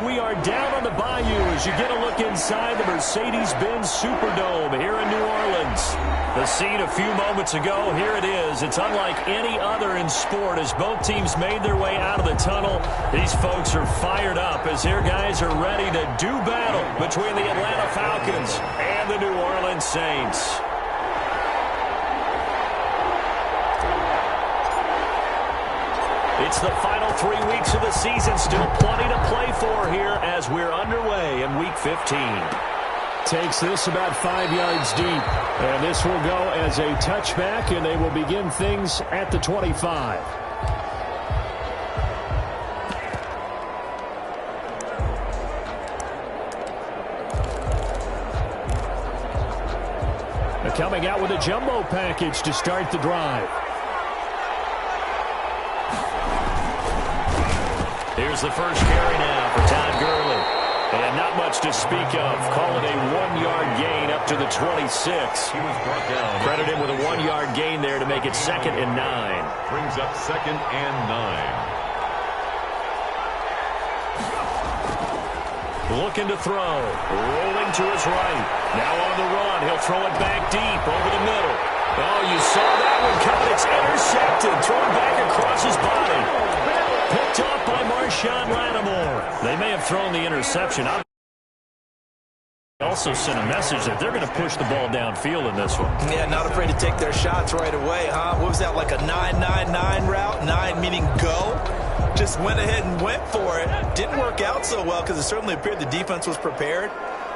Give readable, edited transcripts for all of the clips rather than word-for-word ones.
We are down on the bayou as you get a look inside the Mercedes-Benz Superdome here in New Orleans. The scene a few moments ago, here it is. It's unlike any other in sport as both teams made their way out of the tunnel. These folks are fired up as their guys are ready to do battle between the Atlanta Falcons and the New Orleans Saints. It's the final 3 weeks of the season. Still plenty to play for here as we're underway in Week 15. Takes this about 5 yards deep. And this will go as a touchback, and they will begin things at the 25. They're coming out with a jumbo package to start the drive. Here's the first carry now for Todd Gurley. And not much to speak of. Call it a 1-yard gain up to the 26. He was brought down. Credit him with a 1-yard gain there to make it 2nd and 9. Brings up 2nd and 9. Looking to throw. Rolling to his right. Now on the run. He'll throw it back deep over the middle. Oh, you saw that one coming. It's intercepted. Thrown back across his body. Picked off by Marshawn Lattimore. They may have thrown the interception. Also sent a message that they're going to push the ball downfield in this one. Yeah, not afraid to take their shots right away, huh? What was that, like a 9-9-9 route? 9 meaning go? Just went ahead and went for it. Didn't work out so well because it certainly appeared the defense was prepared.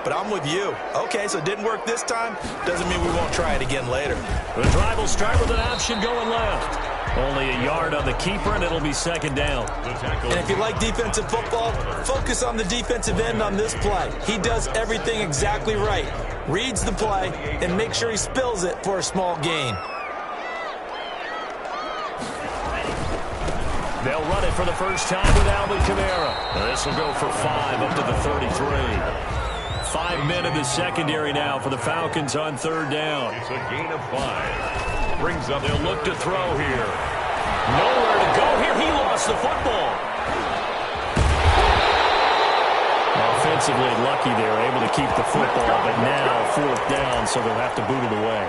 But I'm with you. Okay, so it didn't work this time. Doesn't mean we won't try it again later. The drive will start with an option going left. Only a yard on the keeper, and it'll be 2nd down. And if you like defensive football, focus on the defensive end on this play. He does everything exactly right. Reads the play, and makes sure he spills it for a small gain. They'll run it for the first time with Alvin Kamara. This will go for 5 up to the 33. 5 men in the secondary now for the Falcons on 3rd down. It's a gain of 5. Brings up. They'll look to throw here. Nowhere to go here. He lost the football. Offensively lucky they were able to keep the football, but now 4th down, so they'll have to boot it away.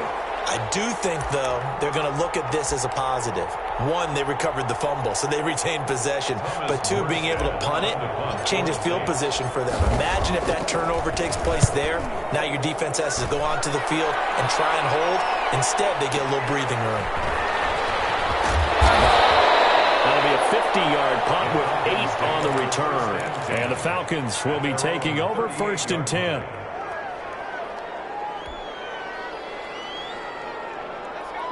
I do think, though, they're going to look at this as a positive. 1, they recovered the fumble, so they retained possession. But 2, being able to punt it changes field position for them. Imagine if that turnover takes place there. Now your defense has to go onto the field and try and hold. Instead, they get a little breathing room. That'll be a 50-yard punt with 8 on the return. And the Falcons will be taking over 1st and 10.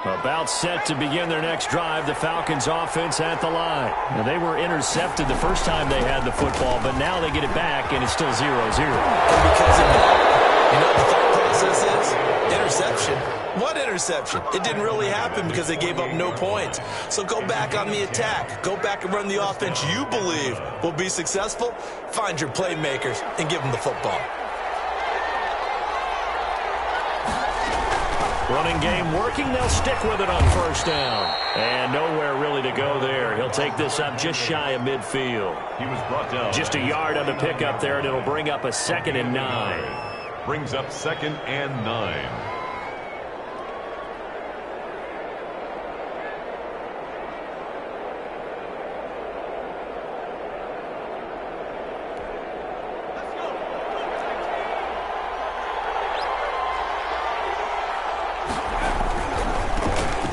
About set to begin their next drive, the Falcons offense at the line. Now, they were intercepted the first time they had the football, but now they get it back, and it's still 0-0. And because of that, you know what the thought process is? Interception. What interception? It didn't really happen because they gave up no points. So go back on the attack. Go back and run the offense you believe will be successful. Find your playmakers and give them the football. Running game working. They'll stick with it on 1st down. And nowhere really to go there. He'll take this up just shy of midfield. He was brought down. Just a yard on the pickup there, and it'll bring up a 2nd and 9. Brings up 2nd and 9.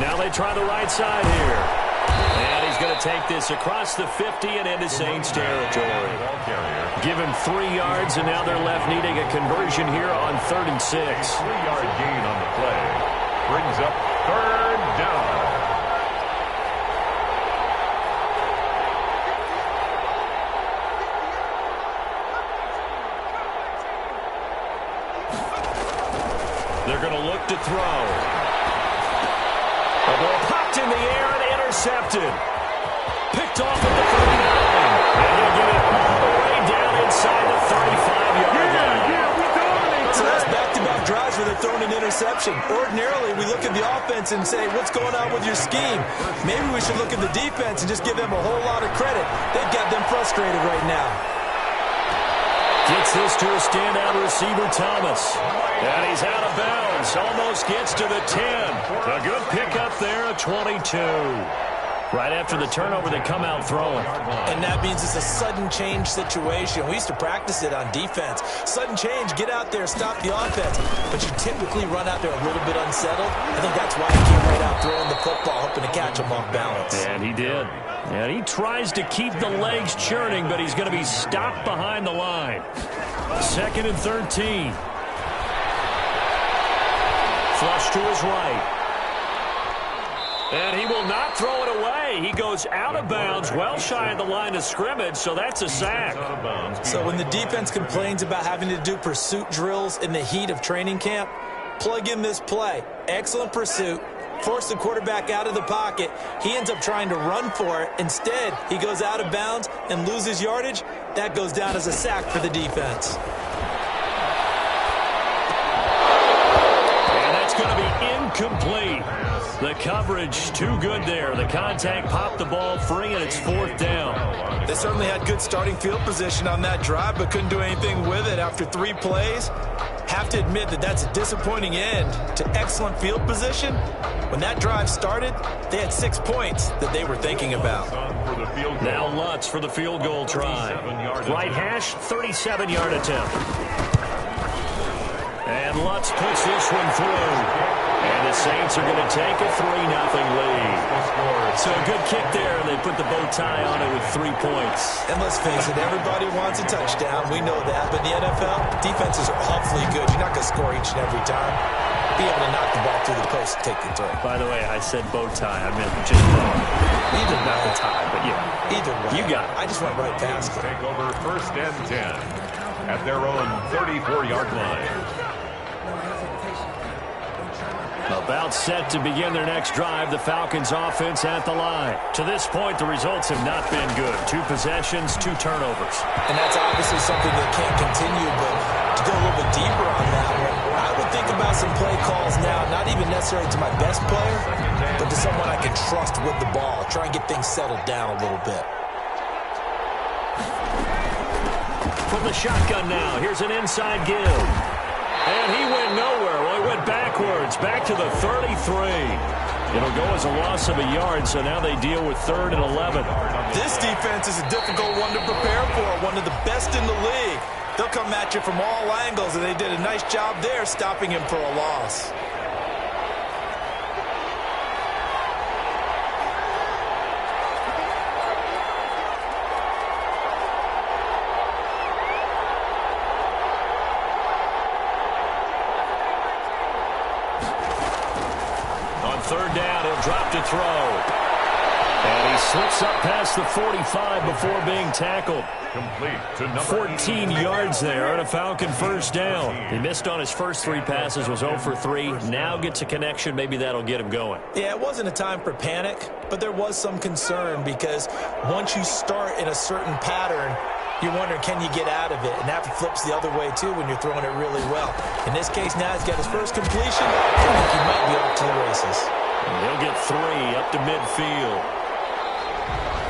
Now they try the right side here. And he's going to take this across the 50 and into Saints territory. Give him 3 yards, and now they're left needing a conversion here on 3rd and 6. 3-yard gain on the play. Brings up 3rd down. They're going to look to throw. The ball popped in the air and intercepted. Picked off at the 39. And he'll get it all the way down inside the 35-yard line. So that's back-to-back drives where they're throwing an interception. Ordinarily, we look at the offense and say, what's going on with your scheme? Maybe we should look at the defense and just give them a whole lot of credit. They've got them frustrated right now. Gets this to a standout receiver, Thomas. And he's out of bounds. Almost gets to the 10. A good pickup there, a 22. Right after the turnover, they come out throwing. And that means it's a sudden change situation. We used to practice it on defense. Sudden change, get out there, stop the offense. But you typically run out there a little bit unsettled. I think that's why he came right out throwing the football, hoping to catch him off balance. And he did. And he tries to keep the legs churning, but he's going to be stopped behind the line. 2nd and 13. Flush to his right. And he will not throw it away. He goes out of bounds, well shy of the line of scrimmage, so that's a sack. So when the defense complains about having to do pursuit drills in the heat of training camp, plug in this play. Excellent pursuit. Force the quarterback out of the pocket. He ends up trying to run for it. Instead, he goes out of bounds and loses yardage. That goes down as a sack for the defense. And that's going to be incomplete. The coverage too good there. The contact popped the ball free, and it's 4th down. They certainly had good starting field position on that drive, but couldn't do anything with it after 3 plays. Have to admit that that's a disappointing end to excellent field position. When that drive started, they had 6 points that they were thinking about. Now Lutz for the field goal try. Right hash, 37-yard attempt. And Lutz puts this one through. And the Saints are going to take a 3-0 lead. So a good kick there, and they put the bow tie on it with 3 points. And let's face it, everybody wants a touchdown. We know that. But in the NFL, defenses are awfully good. You're not going to score each and every time. Be able to knock the ball through the post and take the throw. By the way, I said bow tie. I meant just bow. Either not the tie, but yeah. Either way. You got it. I just went right past it. Take over 1st and 10 at their own 34-yard line. About set to begin their next drive, the Falcons offense at the line. To this point, the results have not been good. 2 possessions, 2 turnovers. And that's obviously something that can't continue, but to go a little bit deeper on that one, I would think about some play calls now, not even necessarily to my best player, but to someone I can trust with the ball. Try and get things settled down a little bit. From the shotgun now, here's an inside give. And he went nowhere. Well, he went backwards, back to the 33. It'll go as a loss of a yard, so now they deal with 3rd and 11. This defense is a difficult one to prepare for, one of the best in the league. They'll come at you from all angles, and they did a nice job there stopping him for a loss. Drop to throw. And he slips up past the 45 before being tackled. Complete to number 14 yards there on a Falcon 1st down. He missed on his first 3 passes, was 0 for 3. Now gets a connection. Maybe that'll get him going. Yeah, it wasn't a time for panic, but there was some concern because once you start in a certain pattern, you're wondering, can you get out of it? And that flips the other way, too, when you're throwing it really well. In this case, now he's got his first completion. I think he might be off to the races. And he'll get 3 up to midfield.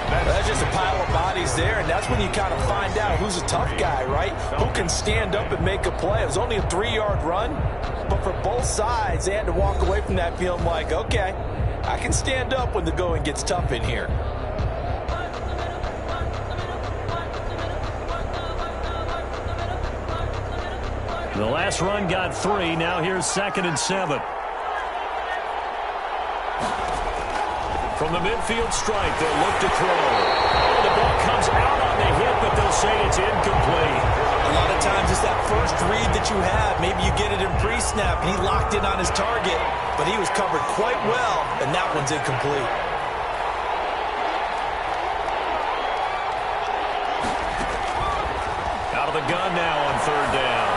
That's just a pile of bodies there, and that's when you kind of find out who's a tough guy, right? Who can stand up and make a play. It was only a 3-yard run, but for both sides, they had to walk away from that feeling like, okay, I can stand up when the going gets tough in here. The last run got 3. Now here's 2nd and 7. From the midfield stripe, they'll look to throw. Oh, the ball comes out on the hit, but they'll say it's incomplete. A lot of times it's that first read that you have. Maybe you get it in pre-snap, and he locked in on his target, but he was covered quite well, and that one's incomplete. Out of the gun now on 3rd down.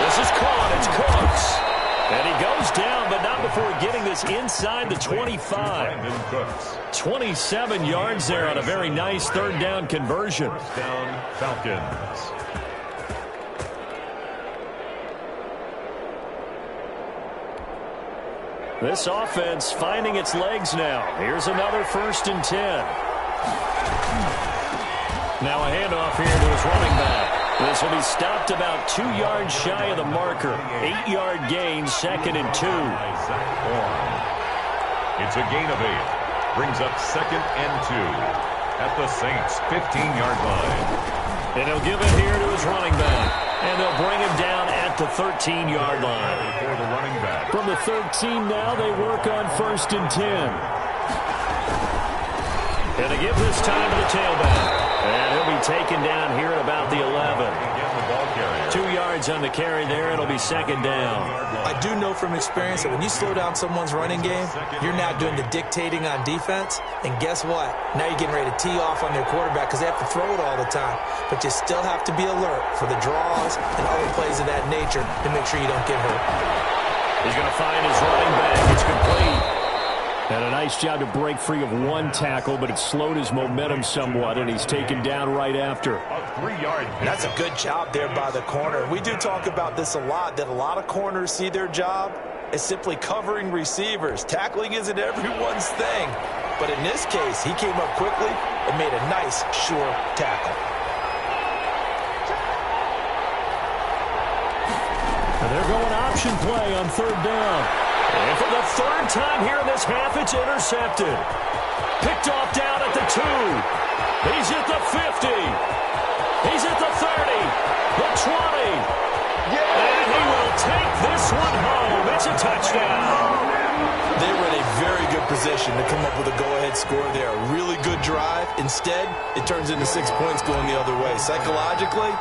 This is caught. It's Cooks. And he goes down, but not before getting this inside the 25. 27 yards there on a very nice 3rd down conversion. 1st down, Falcons. This offense finding its legs now. Here's another 1st and 10. Now a handoff here to his running back. This will be stopped about 2 yards shy of the marker. 8-yard gain, 2nd and 2. It's a gain of 8. Brings up 2nd and 2 at the Saints' 15-yard line. And he'll give it here to his running back. And they'll bring him down at the 13-yard line. For the running back. From the 13 now, they work on 1st and 10. And they give this time to the tailback. And he'll be taken down here at about the 11. 2 yards on the carry there. It'll be 2nd down. I do know from experience that when you slow down someone's running game, you're now doing the dictating on defense. And guess what? Now you're getting ready to tee off on their quarterback because they have to throw it all the time. But you still have to be alert for the draws and other plays of that nature to make sure you don't get hurt. He's going to find his running back. It's complete. And a nice job to break free of one tackle, but it slowed his momentum somewhat, and he's taken down right after. A 3-yard. That's a good job there by the corner. We do talk about this a lot, that a lot of corners see their job as simply covering receivers. Tackling isn't everyone's thing. But in this case, he came up quickly and made a nice, sure tackle. And they're going option play on 3rd down. And for the 3rd time here in this half, it's intercepted. Picked off down at the 2. He's at the 50. He's at the 30. The 20. And he will take this one home. It's a touchdown. They were in a very good position to come up with a go-ahead score there. A really good drive. Instead, it turns into 6 points going the other way. Psychologically,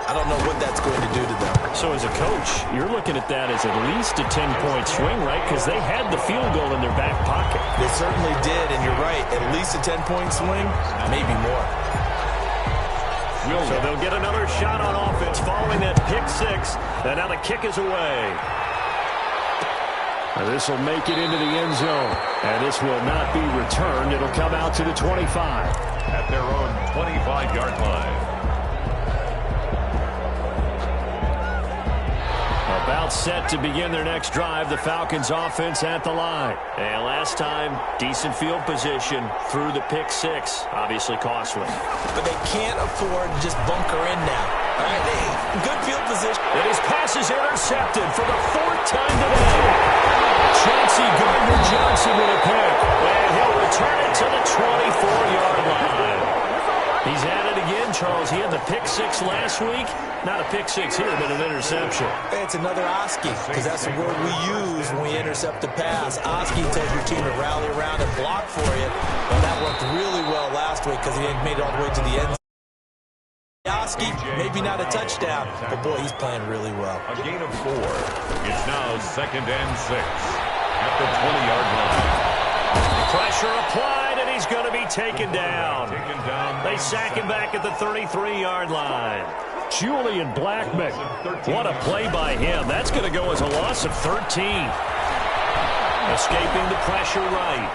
I don't know what that's going to do to them. So as a coach, you're looking at that as at least a 10-point swing, right? Because they had the field goal in their back pocket. They certainly did, and you're right. At least a 10-point swing, maybe more. So they'll get another shot on offense following that pick 6. And now the kick is away. This will make it into the end zone. And this will not be returned. It'll come out to the 25. At their own 25-yard line. About set to begin their next drive. The Falcons offense at the line. And last time, decent field position through the pick 6. Obviously costly. But they can't afford to just bunker in now. All right, good field position. And his pass is intercepted for the 4th time today. Chauncey Gardner-Johnson with a pick. And he'll return it to the 24-yard line. He's at it again, Charles. He had the pick 6 last week. Not a pick 6 here, but an interception. Hey, it's another Oski, because that's the word we use when we intercept a pass. Oski tells your team to rally around and block for you. Well, that worked really well last week because he made it all the way to the end. Oski, maybe not a touchdown, but boy, he's playing really well. A gain of 4. It's now 2nd and 6 at the 20-yard line. Pressure applied, and he's going to be taken down. They sack him back at the 33-yard line. Julian Blackman. What a play by him. That's going to go as a loss of 13. Escaping the pressure right.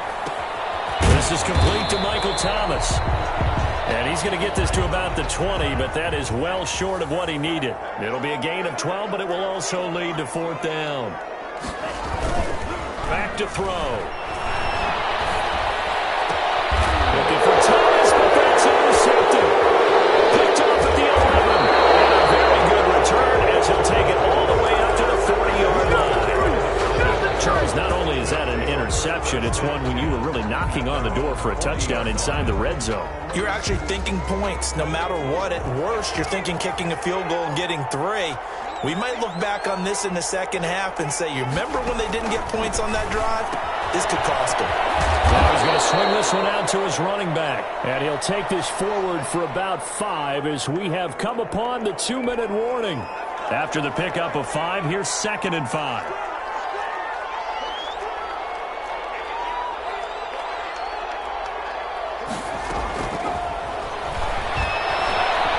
This is complete to Michael Thomas. And he's going to get this to about the 20, but that is well short of what he needed. It'll be a gain of 12, but it will also lead to 4th down. Back to throw. Looking for Thomas, but that's intercepted. Picked off at the 11. And a very good return as he'll take it all the way up to the 40-yard line. Charles, not only is that an interception, it's one when you were really knocking on the door for a touchdown inside the red zone. You're actually thinking points. No matter what, at worst, you're thinking kicking a field goal and getting 3. We might look back on this in the second half and say, you remember when they didn't get points on that drive? This could cost them. Now he's going to swing this one out to his running back. And he'll take this forward for about 5 as we have come upon the 2-minute warning. After the pickup of 5, here's 2nd and 5.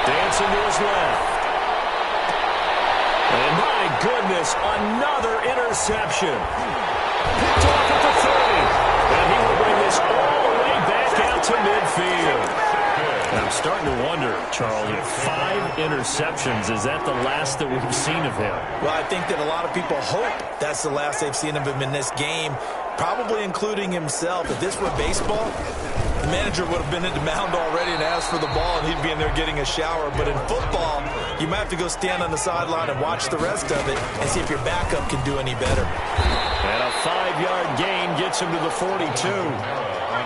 Dancing to his left. And my goodness, another interception. Picked off at the 30. And he will bring this all the way back out to midfield. And I'm starting to wonder, Charles, if 5 interceptions, is that the last that we've seen of him? Well, I think that a lot of people hope that's the last they've seen of him in this game, probably including himself. If this were baseball, the manager would have been at the mound already and asked for the ball, and he'd be in there getting a shower. But in football, you might have to go stand on the sideline and watch the rest of it and see if your backup can do any better. And a 5-yard gain gets him to the 42.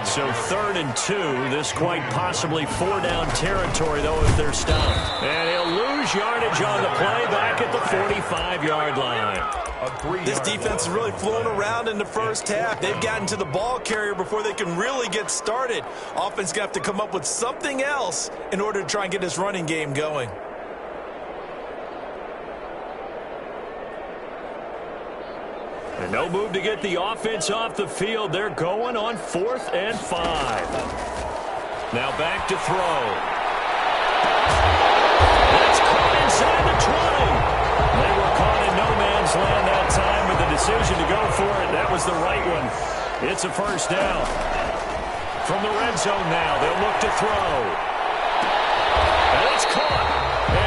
So 3rd and 2. This quite possibly 4-down territory, though, if they're stopped. And he'll lose yardage on the play back at the 45-yard line. This defense is really flown around in the first half. They've gotten to the ball carrier before they can really get started. Offense going to have to come up with something else in order to try and get this running game going. And no move to get the offense off the field. They're going on 4th and 5. Now back to throw. That's caught inside the 20. They were caught in no man's land that time with the decision to go for it. That was the right one. It's a 1st down. From the red zone now, they'll look to throw. And it's caught.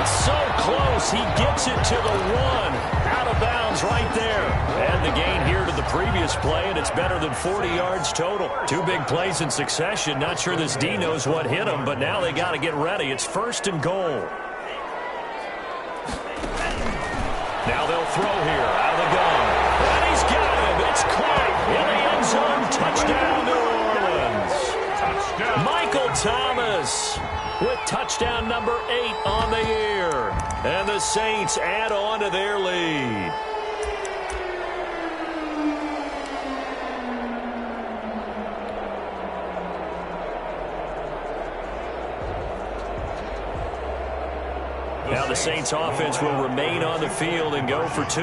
It's so close. He gets it to the 1. Out of bounds right there. And the gain here to the previous play, and it's better than 40 yards total. 2 big plays in succession. Not sure this D knows what hit him, but now they got to get ready. It's 1st and goal. Now they'll throw here out of the gun. And he's got him. It's caught in the end zone. Touchdown, New Orleans. Touchdown. Michael Thomas with touchdown number 8 on the year. And the Saints add on to their lead. Now the Saints offense will remain on the field and go for 2.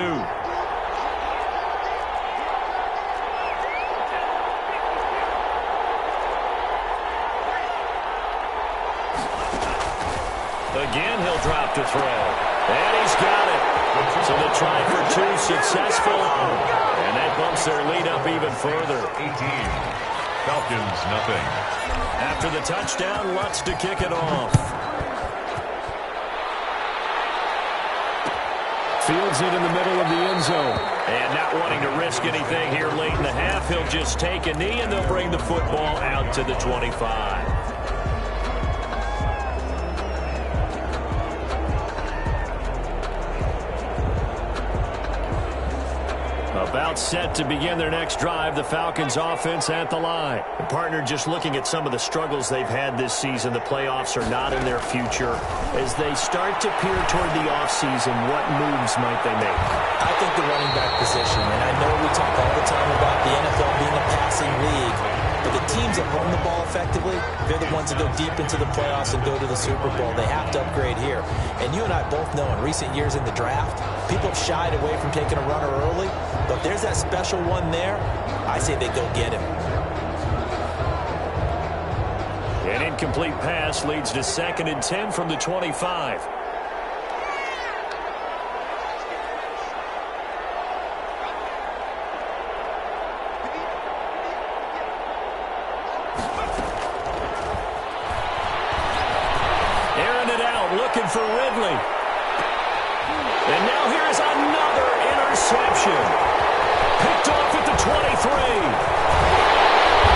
Again, he'll drop to throw. And he's got it. So the try for 2 successful. And that bumps their lead up even further. 18. Falcons, nothing. After the touchdown, Lutz to kick it off. Fields it in the middle of the end zone. And not wanting to risk anything here late in the half, he'll just take a knee, and they'll bring the football out to the 25. About set to begin their next drive, the Falcons offense at the line. The partner just looking at some of the struggles they've had this season. The playoffs are not in their future. As they start to peer toward the offseason, what moves might they make? I think the running back position, and I know we talk all the time about the NFL being a passing league, but the teams that run the ball effectively, they're the ones that go deep into the playoffs and go to the Super Bowl. They have to upgrade here. And you and I both know in recent years in the draft, people have shied away from taking a runner early, but if there's that special one there, I say they go get him. An incomplete pass leads to 2nd and 10 from the 25. Airing it out, looking for Ridley. And now here's another interception. Picked off at the 23.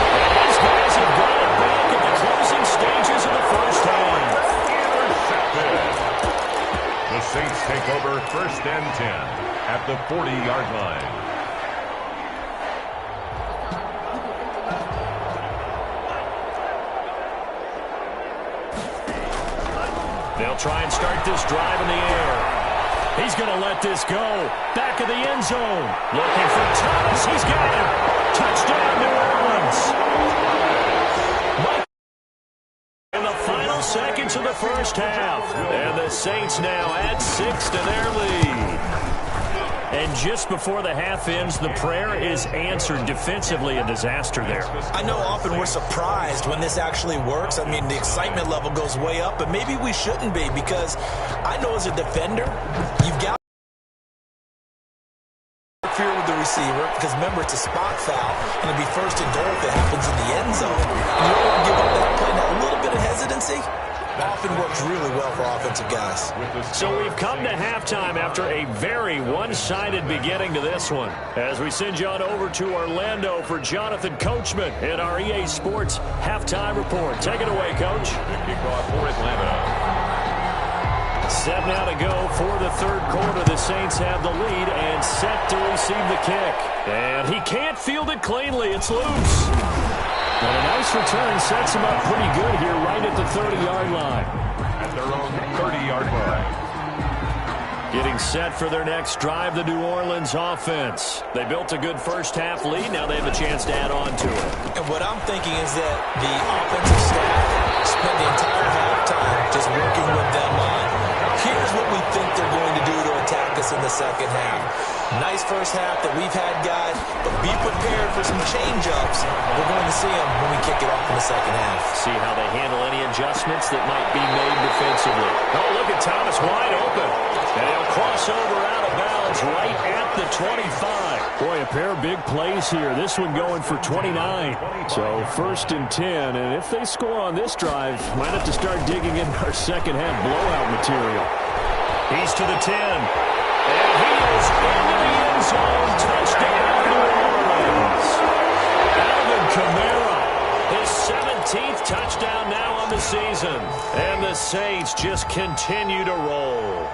And these guys have got it back at the closing stages of the first half. Intercepted. The Saints take over 1st and 10 at the 40-yard line. They'll try and start this drive in the air. He's going to let this go. Back of the end zone. Looking for Thomas. He's got him. Touchdown, New Orleans. In the final seconds of the first half. And the Saints now add 6 to their lead. And just before the half ends, the prayer is answered. Defensively, a disaster there. I know often we're surprised when this actually works. I mean, the excitement level goes way up, but maybe we shouldn't be, because I know as a defender, you've got to interfere with the receiver, because remember, it's a spot foul, and it'll be 1st and goal if it happens in the end zone. You don't want to give up that play. Now, a little bit of hesitancy often works really well for offensive guys. So we've come to halftime after a very one-sided beginning to this one. As we send you on over to Orlando for Jonathan Coachman in our EA Sports Halftime Report. Take it away, Coach. The kickoff for Atlanta. Set now to go for the third quarter. The Saints have the lead and set to receive the kick. And he can't field it cleanly. It's loose. And a nice return sets him up pretty good here right at the 30-yard line. At their own 30-yard line. Getting set for their next drive, the New Orleans offense. They built a good first-half lead. Now they have a chance to add on to it. And what I'm thinking is that the offensive staff spent the entire halftime just working with them on, here's what we think they're going to do to attack us in the second half. Nice first half that we've had, guys, but be prepared for some change-ups. We're going to see them when we kick it off in the second half. See how they handle any adjustments that might be made defensively. Oh, look at Thomas wide open. And he'll cross over out of bounds right at the 25. Boy, a pair of big plays here. This one going for 29. So first and 10. And if they score on this drive, might have to start digging in our second half blowout material. He's to the 10. And he is into the end zone. Touchdown, New Orleans. Alvin Kamara, his 17th touchdown now on the season. And the Saints just continue to roll.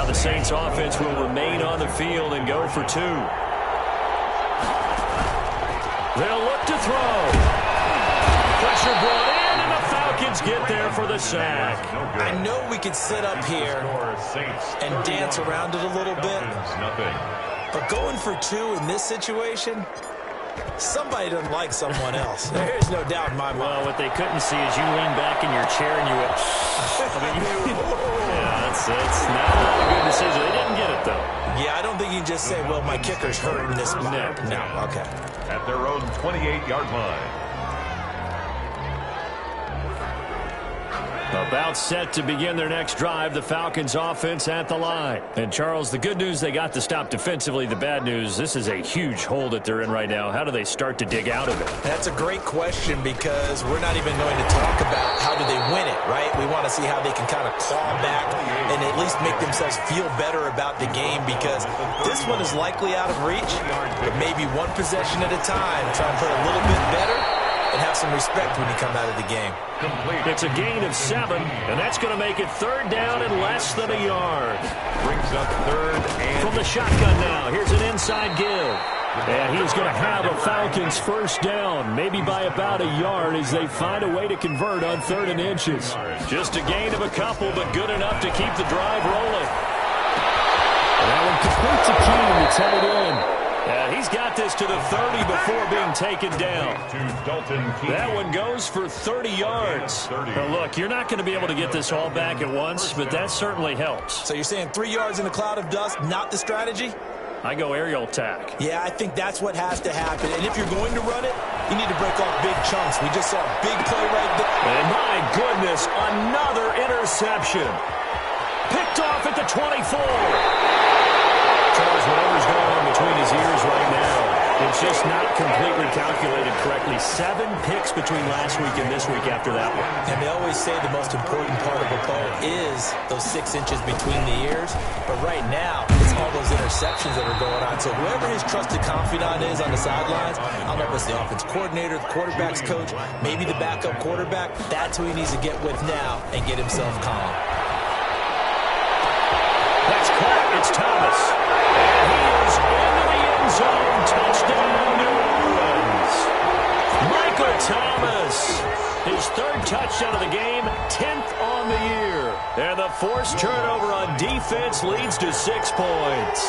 The Saints offense will remain on the field and go for 2. They'll look to throw. Pressure brought in, and the Falcons get there for the sack. I know we could sit up here and dance around it a little bit, but going for 2 in this situation, somebody doesn't like someone else. There's no doubt in my mind. Well, what they couldn't see is you lean back in your chair and you went, it's not a good decision. They didn't get it, though. Yeah, I don't think you can just say, well, my kicker's hurt in this spot. No, okay. At their own 28-yard line. About set to begin their next drive, the Falcons offense at the line. And, Charles, the good news, they got to stop defensively. The bad news, this is a huge hole that they're in right now. How do they start to dig out of it? That's a great question because we're not even going to talk about how do they win it, right? We want to see how they can kind of claw back and at least make themselves feel better about the game because this one is likely out of reach, but maybe one possession at a time. Try and play a little bit better and have some respect when you come out of the game. It's a gain of 7, and that's going to make it third down and less than a yard. Brings up third and... From the shotgun now, here's an inside give. And he's going to have a Falcons first down, maybe by about a yard as they find a way to convert on 3rd and inches. Just a gain of a couple, but good enough to keep the drive rolling. That one complete to Keene, the tight end. He's got this to the 30 before being taken down. That one goes for 30 yards. Now look, you're not going to be able to get this all back at once, but that certainly helps. So you're saying 3 yards in a cloud of dust, not the strategy? I go aerial attack. Yeah, I think that's what has to happen. And if you're going to run it, you need to break off big chunks. We just saw a big play right there. And my goodness, another interception. Picked off at the 24. Charles, whatever's going on between his ears right now, it's just not completely calculated correctly. 7 picks between last week and this week after that one. And they always say the most important part of a player is those 6 inches between the ears. But right now, it's all those interceptions that are going on. So whoever his trusted confidant is on the sidelines, I don't know if it's the offense coordinator, the quarterback's coach, maybe the backup quarterback, that's who he needs to get with now and get himself calm. That's caught. It's Thomas. And he is into the end zone. Touchdown, New Orleans. Michael Thomas. His 3rd touchdown of the game, 10th on the year. And the forced turnover on defense leads to 6 points.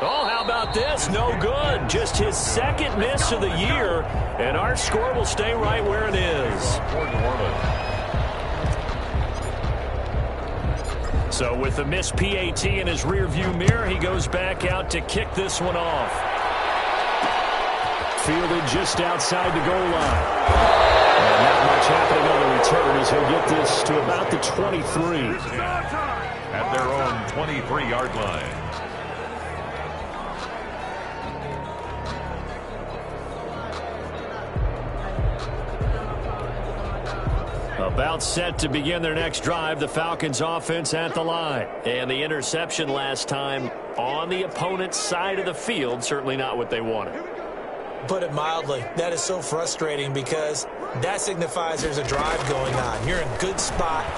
Oh, how about this? No good. Just his 2nd miss of the year. And our score will stay right where it is. So with the missed PAT in his rearview mirror, he goes back out to kick this one off. Fielded just outside the goal line. And not much happening on the return as he'll get this to about the 23. At their own 23-yard line. About set to begin their next drive, the Falcons offense at the line. And the interception last time on the opponent's side of the field, certainly not what they wanted. Put it mildly, that is so frustrating because that signifies there's a drive going on. You're in a good spot,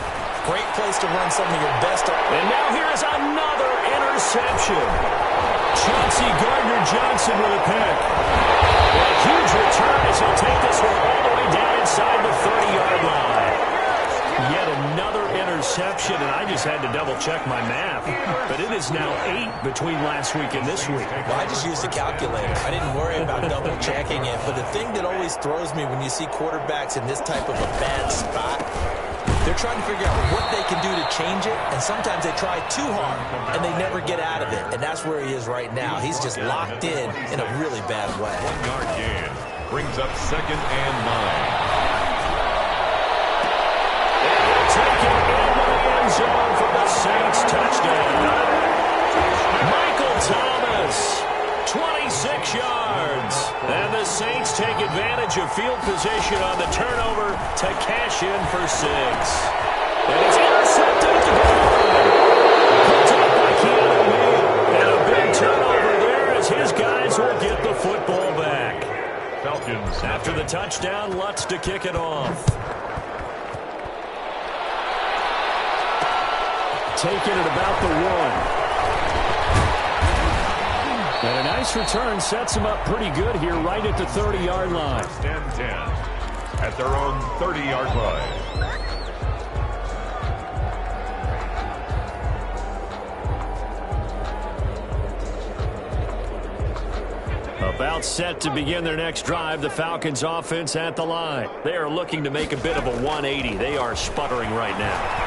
great place to run some of your best. And now here is another interception. Chauncey Gardner-Johnson with a pick. A huge return as he'll take this one all the way down inside the 30-yard line. Yet another interception, and I just had to double-check my math. But it is now 8 between last week and this week. Well, I just used a calculator. I didn't worry about double-checking it. But the thing that always throws me when you see quarterbacks in this type of a bad spot, they're trying to figure out what they can do to change it, and sometimes they try too hard, and they never get out of it. And that's where he is right now. He's just locked in a really bad way. 1-yard gain brings up 2nd and 9. Taken in the end zone for the Saints touchdown. Michael Thomas, 26 yards. And the Saints take advantage of field position on the turnover to cash in for 6. And it's intercepted at the goal line. Picked up by Keanu Neal. And a big turnover there as his guys will get the football back. Falcons after the touchdown, Lutz to kick it off. Taken at about the 1. And a nice return sets him up pretty good here right at the 30-yard line. 1st and 10 at their own 30-yard line. About set to begin their next drive, the Falcons offense at the line. They are looking to make a bit of a 180. They are sputtering right now.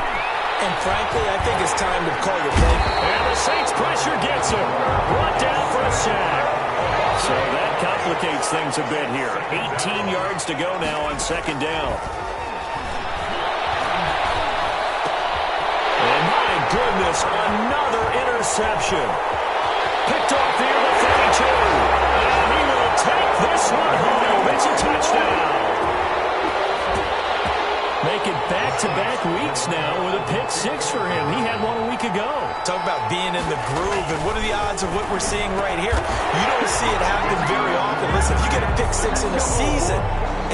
And frankly, I think it's time to call your play. And the Saints pressure gets him. Brought down for a sack. So that complicates things a bit here. 18 yards to go now on 2nd down. And my goodness, another interception. Picked off near the 32. And he will take this one home. It's a touchdown. Making back-to-back weeks now with a pick 6 for him. He had one a week ago. Talk about being in the groove, and what are the odds of what we're seeing right here? You don't see it happen very often. Listen, if you get a pick 6 in a season,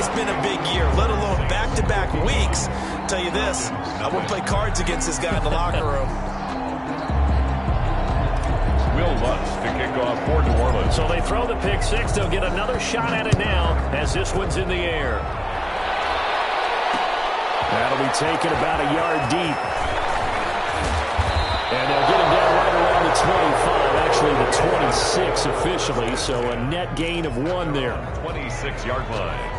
it's been a big year, let alone back-to-back weeks. I'll tell you this, I wouldn't play cards against this guy in the locker room. Will Lutz to kick off for New Orleans. So they throw the pick 6. They'll get another shot at it now as this one's in the air. That'll be taken about a yard deep. And they'll get him down right around the 25, actually the 26 officially, so a net gain of 1 there. 26-yard line.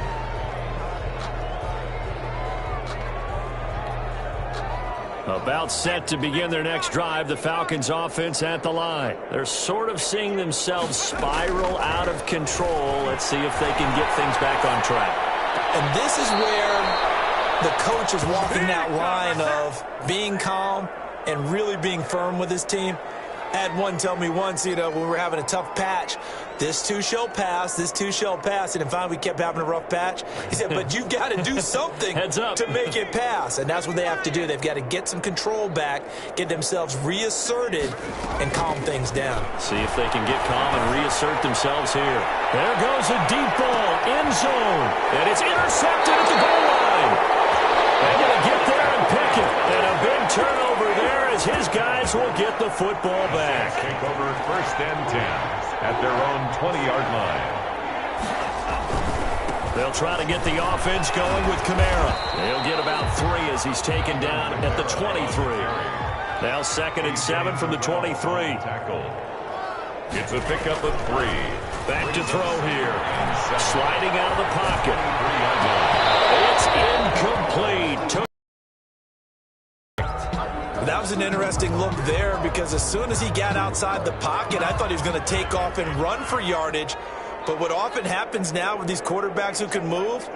About set to begin their next drive, the Falcons offense at the line. They're sort of seeing themselves spiral out of control. Let's see if they can get things back on track. And this is where the coach is walking that line of being calm and really being firm with his team. I had one tell me once, when we were having a tough patch, this too shall pass, this too shall pass. And then finally we kept having a rough patch. He said, but you've got to do something to make it pass. And that's what they have to do. They've got to get some control back, get themselves reasserted, and calm things down. See if they can get calm and reassert themselves here. There goes a deep ball, end zone. And it's intercepted at the goal line. They're going to get there and pick it. And a big turnover there as his guys will get the football back. Take over 1st and 10 at their own 20-yard line. They'll try to get the offense going with Kamara. They'll get about 3 as he's taken down at the 23. Now 2nd and 7 from the 23. Tackle. It's a pickup of 3. Back to throw here. Sliding out of the pocket. It's incomplete. That was an interesting look there because as soon as he got outside the pocket, I thought he was going to take off and run for yardage. But what often happens now with these quarterbacks who can move,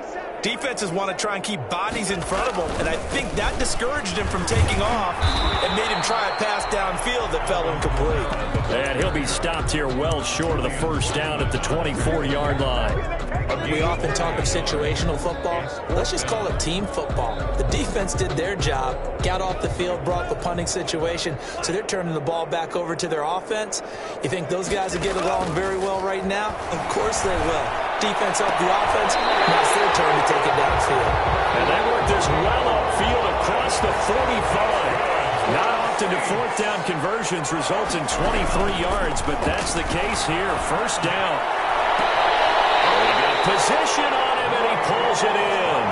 defenses want to try and keep bodies in front of them. And I think that discouraged him from taking off and made him try a pass downfield that fell incomplete. And he'll be stopped here well short of the 1st down at the 24-yard line. We often talk of situational football. Let's just call it team football. The defense did their job, got off the field, brought the punting situation, so they're turning the ball back over to their offense. You think those guys will get along very well right now? Of course they will. Defense up the offense, now it's their turn to take it downfield. And they work this well upfield across the 45. Not often do fourth down conversions result in 23 yards, but that's the case here. First down. They got position on him, and he pulls it in.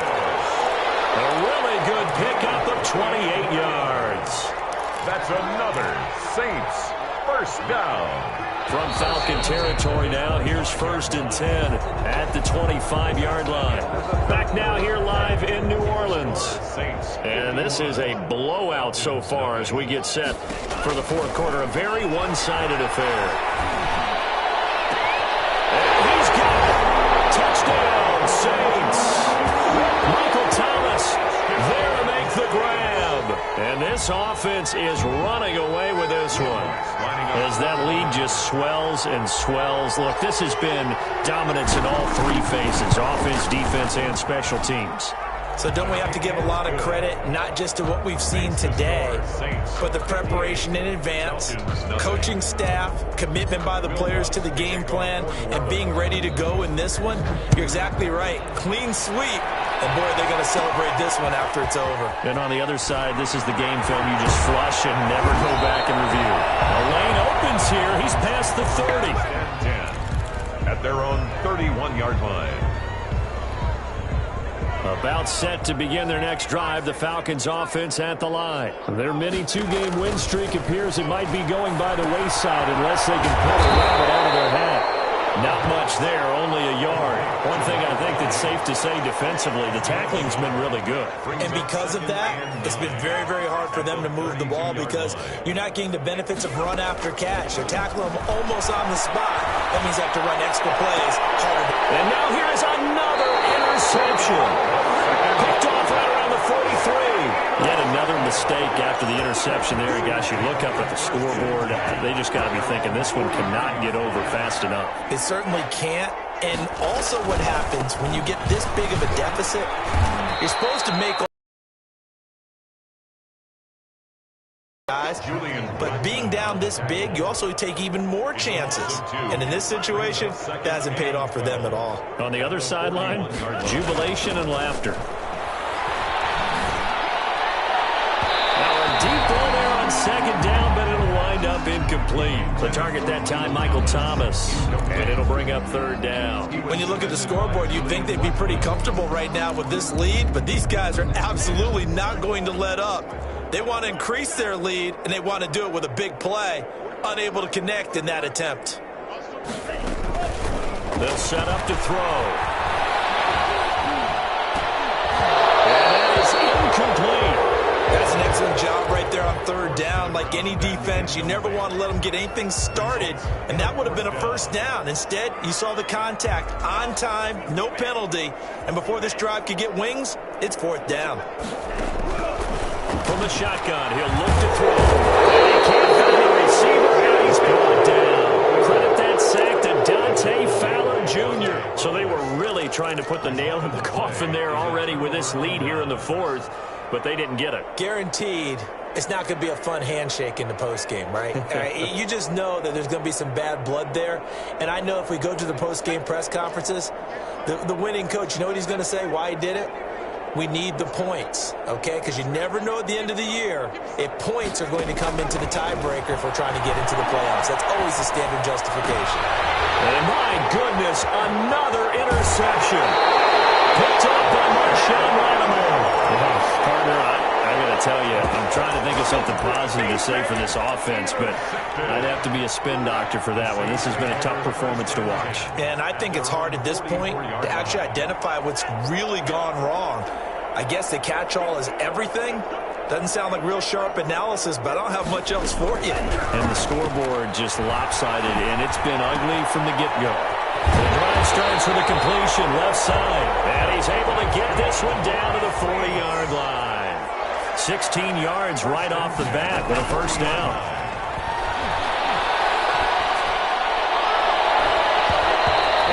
A really good pickup of 28 yards. That's another Saints first down. From Falcon territory now, here's 1st and 10 at the 25-yard line. Back now here live in New Orleans. And this is a blowout so far as we get set for the fourth quarter. A very one-sided affair. And he's got it. Touchdown, Saints. Michael Thomas there to make the grab. And this offense is running away with this one, as that lead just swells and swells. Look, this has been dominance in all three phases, offense, defense, and special teams. So don't we have to give a lot of credit, not just to what we've seen today, but the preparation in advance, coaching staff, commitment by the players to the game plan, and being ready to go in this one? You're exactly right. Clean sweep. And, boy, they're going to celebrate this one after it's over. And on the other side, this is the game film you just flush and never go back and review. A lane opens here. He's past the 30. 10 at their own 31-yard line. About set to begin their next drive, the Falcons offense at the line. Their mini two-game win streak appears it might be going by the wayside unless they can pull a rabbit out of their hat. Not much there, only a yard. One thing I think that's safe to say defensively, the tackling's been really good. And because of that, it's been very, very hard for them to move the ball because you're not getting the benefits of run after catch. They're tackling them almost on the spot. That means they have to run extra plays harder. And now here is another interception. Picked off right around the 43. Yet another mistake after the interception there. Gosh, you look up at the scoreboard, they just got to be thinking this one cannot get over fast enough. It certainly can't. And also what happens when you get this big of a deficit, you're supposed to make guys, but being down this big, you also take even more chances. And in this situation, that hasn't paid off for them at all. On the other sideline, jubilation and laughter. Now a deep ball there on second down, but it'll wind up incomplete. The target that time, Michael Thomas, and it'll bring up third down. When you look at the scoreboard, you'd think they'd be pretty comfortable right now with this lead, but these guys are absolutely not going to let up. They want to increase their lead, and they want to do it with a big play. Unable to connect in that attempt. They'll set up to throw. And that is incomplete. That's an excellent job right there on third down. Like any defense, you never want to let them get anything started, and that would have been a first down. Instead, you saw the contact on time, no penalty, and before this drive could get wings, it's fourth down. From the shotgun, he'll look to throw. And he can't find the receiver, and he's brought down. Credit that sack to Dante Fowler Jr. So they were really trying to put the nail in the coffin there already with this lead here in the fourth, but they didn't get it. Guaranteed, it's not going to be a fun handshake in the postgame, right? You just know that there's going to be some bad blood there. And I know if we go to the postgame press conferences, the winning coach, you know what he's going to say, why he did it? We need the points, okay? Because you never know at the end of the year if points are going to come into the tiebreaker if we're trying to get into the playoffs. That's always the standard justification. And my goodness, another interception. Picked up by Marshawn Lattimore. Partner, I got to tell you, I'm trying to think of something positive to say for this offense, but I'd have to be a spin doctor for that one. This has been a tough performance to watch. And I think it's hard at this point to actually identify what's really gone wrong. I guess the catch-all is everything. Doesn't sound like real sharp analysis, but I don't have much else for you. And the scoreboard just lopsided, and it's been ugly from the get-go. The drive starts with a completion left side, and he's able to get this one down to the 40-yard line. 16 yards right off the bat with a first down.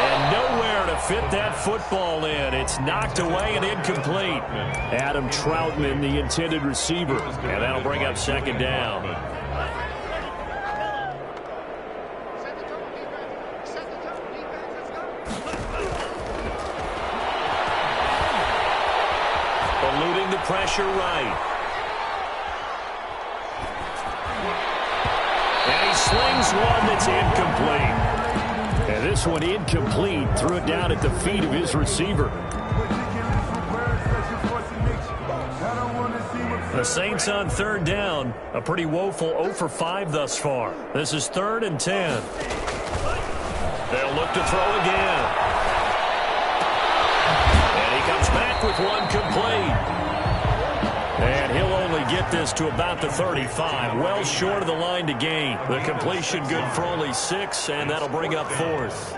And nowhere to fit that football in. It's knocked away and incomplete. Adam Troutman, the intended receiver. And that'll bring up second down. Eluding the pressure right. And he slings one that's incomplete. And this one incomplete. Threw it down at the feet of his receiver. The Saints on third down. A pretty woeful 0 for 5 thus far. This is 3rd and 10. They'll look to throw again. And he comes back with one complete. And he'll only get this to about the 35. Well short of the line to gain. The completion good for only 6, and that'll bring up 4th.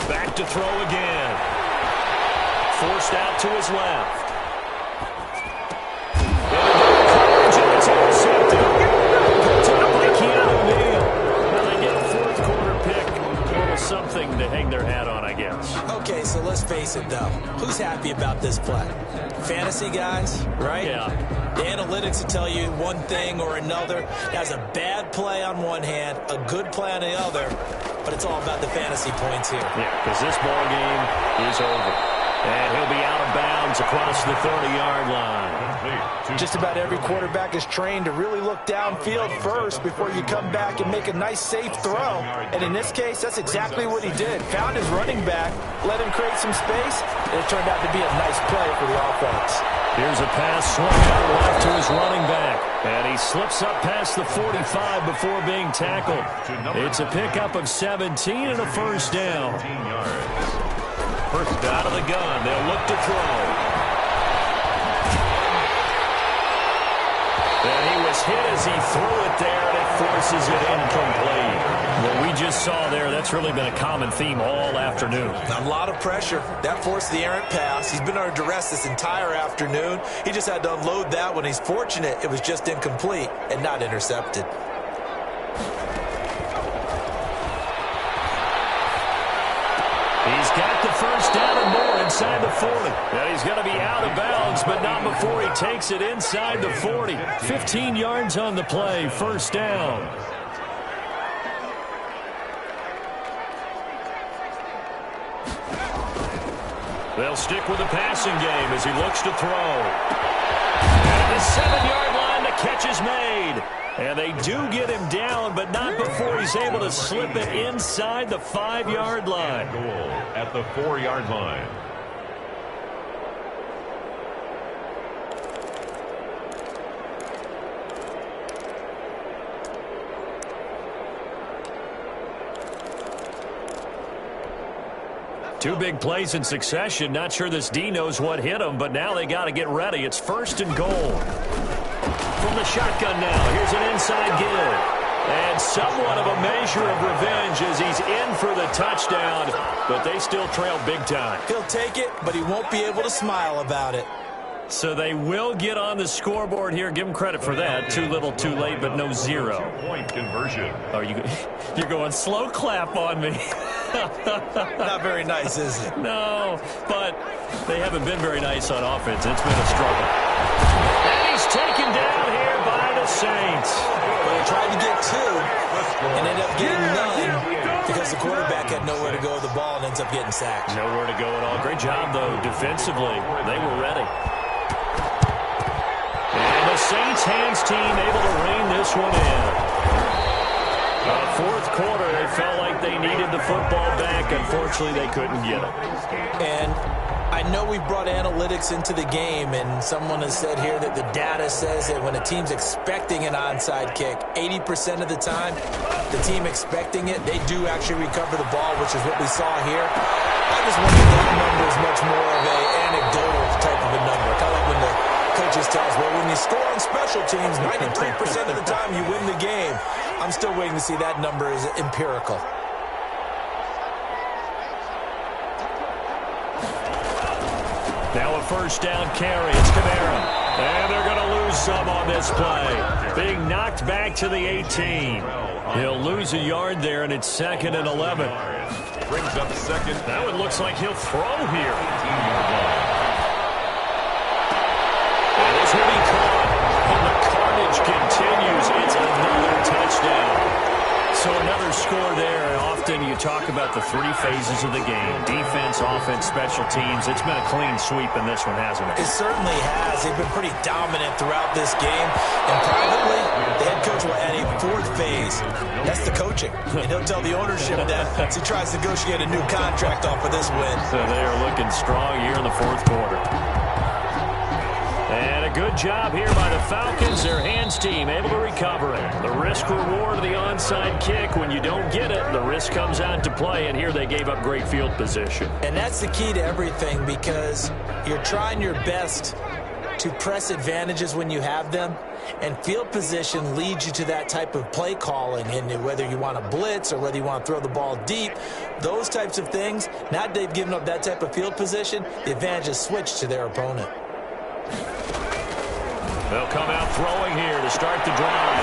Back to throw again. Forced out to his left. And it's intercepted. Picked up by Keanu Neal. Well, they get a 4th quarter pick. A little something to hang their hat on, I guess. Okay, so let's face it, though. Who's happy about this play? Fantasy guys, right? Yeah. The analytics will tell you one thing or another. That's a bad play on one hand, a good play on the other, but it's all about the fantasy points here. Yeah, because this ball game is over. And he'll be out of bounds across the 30-yard line. Just about every quarterback is trained to really look downfield first before you come back and make a nice, safe throw. And in this case, that's exactly what he did. Found his running back, let him create some space, and it turned out to be a nice play for the offense. Here's a pass swung out left to his running back. And he slips up past the 45 before being tackled. It's a pickup of 17 and a first down. First out of the gun. They'll look to throw. And he was hit as he threw it there, and it forces it incomplete. What we just saw there, that's really been a common theme all afternoon. A lot of pressure. That forced the errant pass. He's been under duress this entire afternoon. He just had to unload that one. He's fortunate it was just incomplete and not intercepted. He's got the first down and more inside the 40. And he's going to be out of bounds, but not before he takes it inside the 40. 15 yards on the play, first down. They'll stick with the passing game as he looks to throw. And the 7-yard line, the catch is made. And they do get him down, but not before he's able to slip it inside the 5-yard line. Goal at the 4-yard line. Two big plays in succession. Not sure this D knows what hit him, but now they got to get ready. It's 1st and goal. From the shotgun now, here's an inside give. And somewhat of a measure of revenge as he's in for the touchdown, but they still trail big time. He'll take it, but he won't be able to smile about it. So they will get on the scoreboard here. Give him credit for that. Too little, too late, but no 0. Point conversion. Are you're going slow clap on me. Not very nice, is it? No, but they haven't been very nice on offense. It's been a struggle. And he's taken down here by the Saints. Well, they tried to get 2 and ended up getting none because the quarterback had nowhere to go with the ball and ends up getting sacked. Nowhere to go at all. Great job, though, defensively. They were ready. And the Saints hands team able to rein this one in. 4th quarter, they felt like they needed the football back. Unfortunately, they couldn't get it. And I know we brought analytics into the game, and someone has said here that the data says that when a team's expecting an onside kick, 80% of the time, the team expecting it, they do actually recover the ball, which is what we saw here. I just wonder if that number is much more of an anecdotal type of a number. Kind of like when the coaches tell us, well, when you score on special teams, 93% of the time you win the game. I'm still waiting to see that number is empirical. Now a first down carry. It's Kamara. And they're going to lose some on this play. Being knocked back to the 18. He'll lose a yard there, and it's 2nd and 11. Brings up 2nd. That one looks like he'll throw here. 18-yard line. And this will be caught. And the carnage continues. It's another touchdown. So another score there. Often you talk about the 3 phases of the game. Defense, offense, special teams. It's been a clean sweep in this one, hasn't it? It certainly has. They've been pretty dominant throughout this game. And privately, the head coach will add a 4th phase. That's the coaching. And he'll tell the ownership that as he tries to negotiate a new contract off of this win. So they are looking strong here in the 4th quarter. And a good job here by the Falcons. Their hands team able to recover it. The risk reward of the onside kick. When you don't get it, the risk comes out to play. And here they gave up great field position. And that's the key to everything, because you're trying your best to press advantages when you have them. And field position leads you to that type of play calling. And whether you want to blitz or whether you want to throw the ball deep, those types of things, now that they've given up that type of field position, the advantage is switched to their opponent. They'll come out throwing here to start the drive.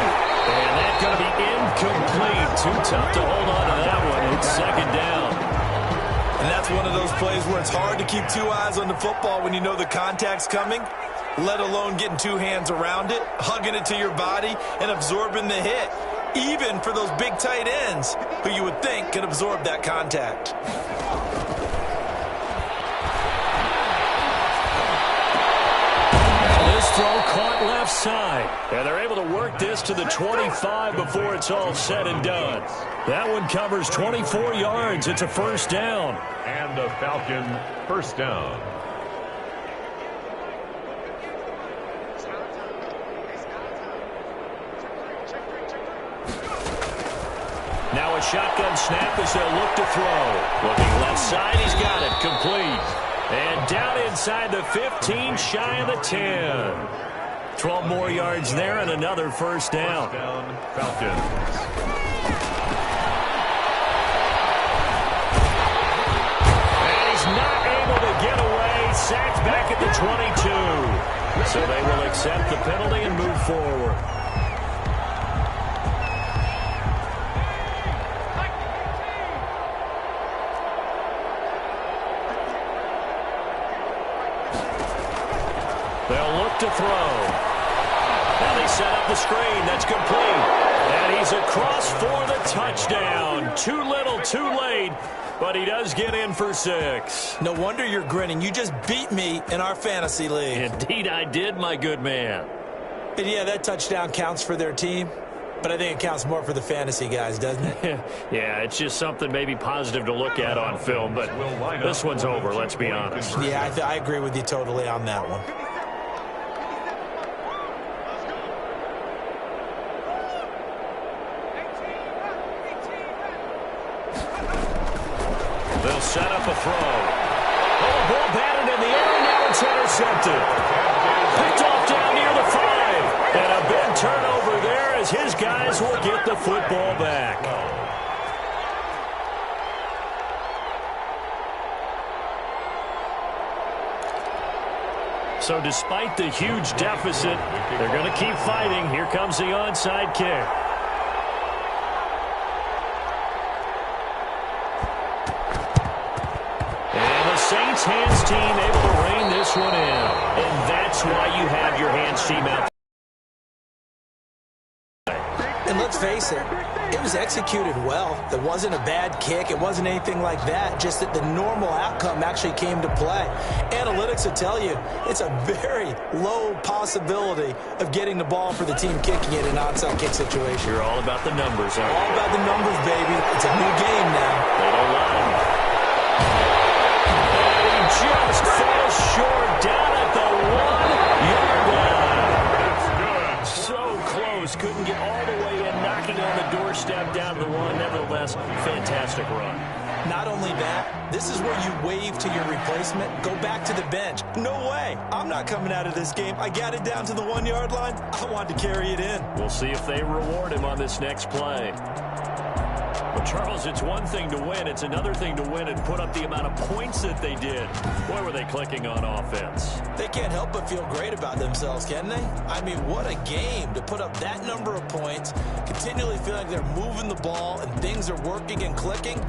And that's going to be incomplete. Too tough to hold on to that one. It's 2nd down. And that's one of those plays where it's hard to keep 2 eyes on the football when you know the contact's coming, let alone getting 2 hands around it, hugging it to your body, and absorbing the hit, even for those big tight ends who you would think can absorb that contact. Throw caught left side. And they're able to work this to the 25 before it's all said and done. That one covers 24 yards. It's a 1st down. And a Falcon 1st down. Now a shotgun snap as they'll look to throw. Looking left side, he's got it. Complete. And down inside the 15, shy of the 10. 12 more yards there and another 1st down. First down, Falcons. And he's not able to get away. Sacked back at the 22. So they will accept the penalty and move forward. They'll look to throw. Now they set up the screen. That's complete. And he's across for the touchdown. Too little, too late. But he does get in for 6. No wonder you're grinning. You just beat me in our fantasy league. Indeed I did, my good man. And yeah, that touchdown counts for their team. But I think it counts more for the fantasy guys, doesn't it? Yeah, it's just something maybe positive to look at on film. But this one's over, let's be honest. Yeah, I agree with you totally on that one. They'll set up a throw. Oh, ball batted in the air, and now it's intercepted. Picked off down near the 5. And a big turnover there as his guys will get the football back. So despite the huge deficit, they're going to keep fighting. Here comes the onside kick. Saints hands team able to rein this one in. And that's why you have your hands team out. And let's face it, it was executed well. It wasn't a bad kick. It wasn't anything like that. Just that the normal outcome actually came to play. Analytics will tell you it's a very low possibility of getting the ball for the team kicking it in an onside kick situation. You're all about the numbers, aren't you? All about the numbers, baby. It's a new game now. They don't lie. Just falls short down at the 1-yard line. That's good. So close. Couldn't get all the way in, knocking on the doorstep down to the 1. Nevertheless, fantastic run. Not only that, this is where you wave to your replacement. Go back to the bench. No way. I'm not coming out of this game. I got it down to the 1-yard line. I wanted to carry it in. We'll see if they reward him on this next play. Well, Charles, it's one thing to win. It's another thing to win and put up the amount of points that they did. Boy, were they clicking on offense. They can't help but feel great about themselves, can they? I mean, what a game to put up that number of points, continually feel like they're moving the ball and things are working and clicking.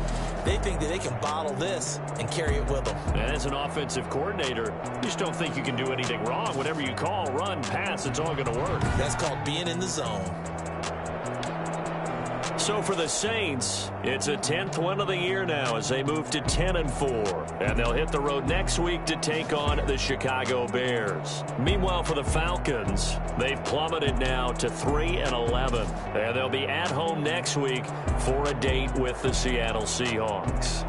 They think that they can bottle this and carry it with them. And as an offensive coordinator, you just don't think you can do anything wrong. Whatever you call, run, pass, it's all going to work. That's called being in the zone. So for the Saints, it's a 10th win of the year now as they move to 10-4. And they'll hit the road next week to take on the Chicago Bears. Meanwhile, for the Falcons, they've plummeted now to 3-11. And they'll be at home next week for a date with the Seattle Seahawks.